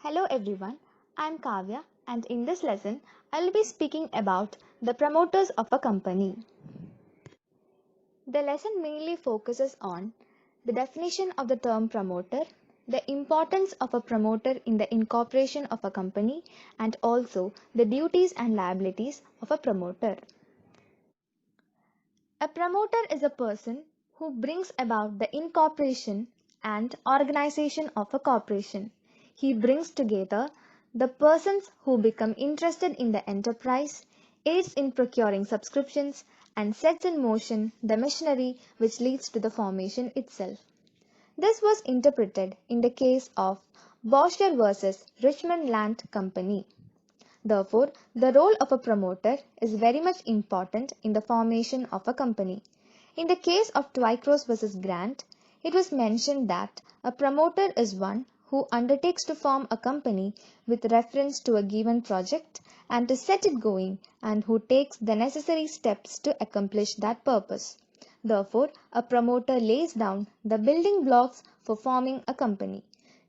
Hello everyone, I am Kavya and in this lesson I will be speaking about the promoters of a company. The lesson mainly focuses on the definition of the term promoter, the importance of a promoter in the incorporation of a company, and also the duties and liabilities of a promoter. A promoter is a person who brings about the incorporation and organization of a corporation. He brings together the persons who become interested in the enterprise, aids in procuring subscriptions, and sets in motion the machinery which leads to the formation itself. This was interpreted in the case of Boscher versus Richmond Land Company. Therefore, the role of a promoter is very much important in the formation of a company. In the case of Twycross versus Grant, it was mentioned that a promoter is one who undertakes to form a company with reference to a given project and to set it going and who takes the necessary steps to accomplish that purpose. Therefore, a promoter lays down the building blocks for forming a company.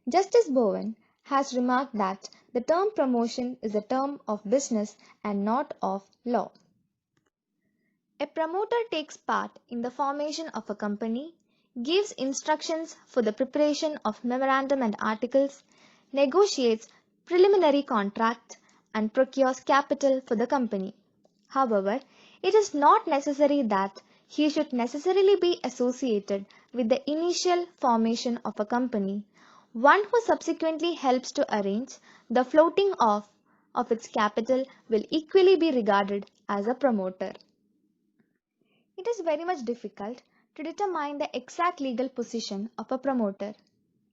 Justice Bowen has remarked that the term promotion is a term of business and not of law. A promoter takes part in the formation of a company, gives instructions for the preparation of memorandum and articles, negotiates preliminary contracts, and procures capital for the company. However, it is not necessary that he should necessarily be associated with the initial formation of a company. One who subsequently helps to arrange the floating off of its capital will equally be regarded as a promoter. It is very much difficult to determine the exact legal position of a promoter,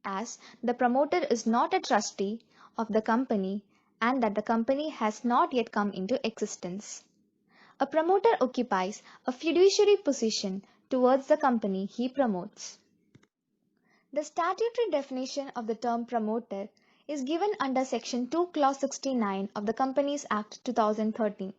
as the promoter is not a trustee of the company and that the company has not yet come into existence. A promoter occupies a fiduciary position towards the company he promotes. The statutory definition of the term promoter is given under Section 2, Clause 69 of the Companies Act 2013.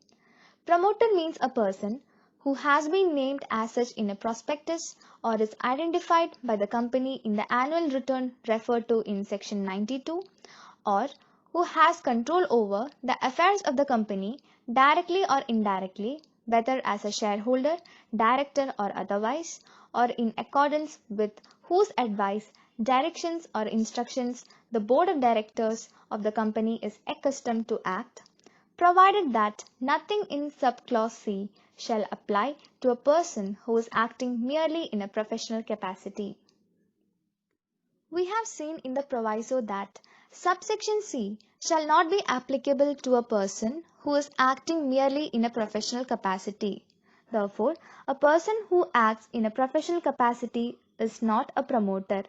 Promoter means a person who has been named as such in a prospectus or is identified by the company in the annual return referred to in Section 92, or who has control over the affairs of the company directly or indirectly, whether as a shareholder, director or otherwise, or in accordance with whose advice, directions or instructions the board of directors of the company is accustomed to act, provided that nothing in subclause C shall apply to a person who is acting merely in a professional capacity. We have seen in the proviso that subsection C shall not be applicable to a person who is acting merely in a professional capacity. Therefore, a person who acts in a professional capacity is not a promoter.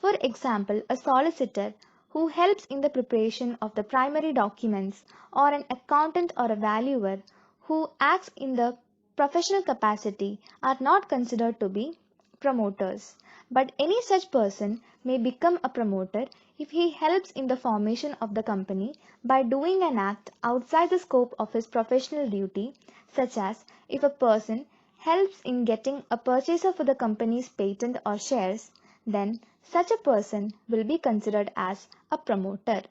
For example, a solicitor who helps in the preparation of the primary documents, or an accountant or a valuer who acts in the professional capacity are not considered to be promoters. But any such person may become a promoter if he helps in the formation of the company by doing an act outside the scope of his professional duty, such as if a person helps in getting a purchaser for the company's patent or shares, then such a person will be considered as a promoter.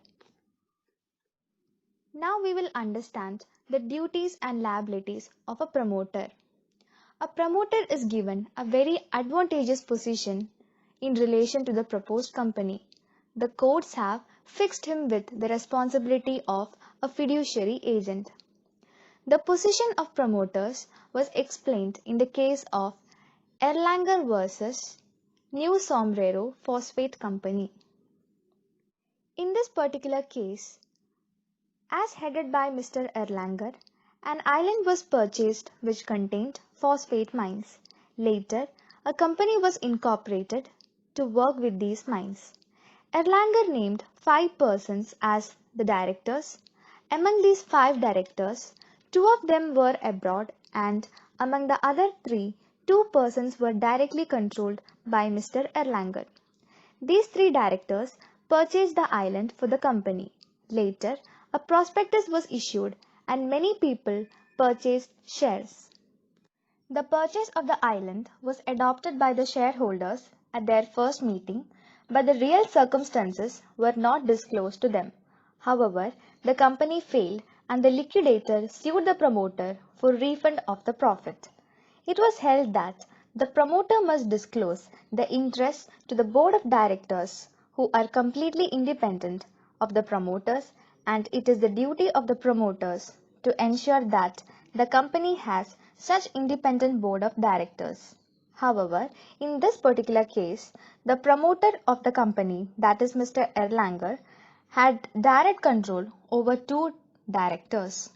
Now we will understand the duties and liabilities of a promoter. A promoter is given a very advantageous position in relation to the proposed company. The courts have fixed him with the responsibility of a fiduciary agent. The position of promoters was explained in the case of Erlanger versus New Sombrero Phosphate Company. In this particular case, as headed by Mr. Erlanger, an island was purchased which contained phosphate mines. Later, a company was incorporated to work with these mines. Erlanger named 5 persons as the directors. Among these 5 directors, 2 of them were abroad, and among the other 3, 2 persons were directly controlled by Mr. Erlanger. These 3 directors purchased the island for the company. Later, a prospectus was issued and many people purchased shares. The purchase of the island was adopted by the shareholders at their first meeting, but the real circumstances were not disclosed to them. However, the company failed and the liquidator sued the promoter for refund of the profit. It was held that the promoter must disclose the interests to the board of directors, who are completely independent of the promoters, and it is the duty of the promoters to ensure that the company has such independent board of directors. However, in this particular case, the promoter of the company, that is Mr. Erlanger, had direct control over two directors.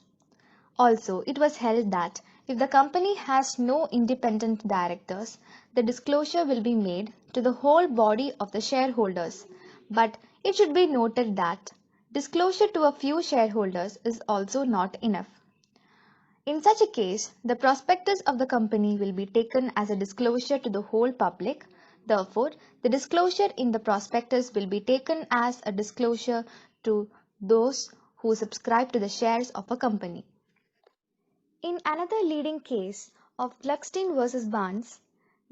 Also, it was held that if the company has no independent directors, the disclosure will be made to the whole body of the shareholders. But it should be noted that disclosure to a few shareholders is also not enough. In such a case, the prospectus of the company will be taken as a disclosure to the whole public. Therefore, the disclosure in the prospectus will be taken as a disclosure to those who subscribe to the shares of a company. In another leading case of Gluckstein versus Barnes,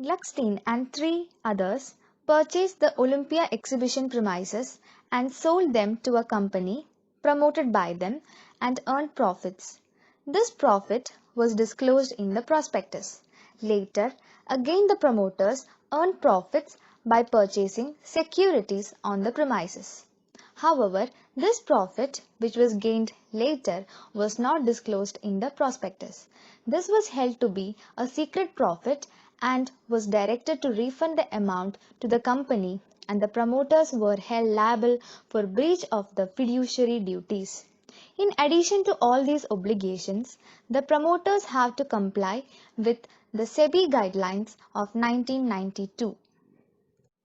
Gluckstein and three others purchased the Olympia exhibition premises and sold them to a company promoted by them and earned profits. This profit was disclosed in the prospectus. Later, again the promoters earned profits by purchasing securities on the premises. However, this profit, which was gained later, was not disclosed in the prospectus. This was held to be a secret profit and was directed to refund the amount to the company, and the promoters were held liable for breach of the fiduciary duties. In addition to all these obligations, the promoters have to comply with the SEBI guidelines of 1992.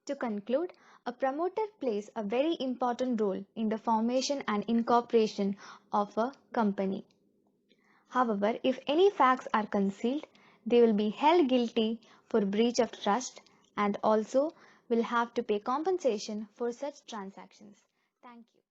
To conclude, a promoter plays a very important role in the formation and incorporation of a company. However, if any facts are concealed, they will be held guilty for breach of trust and also will have to pay compensation for such transactions. Thank you.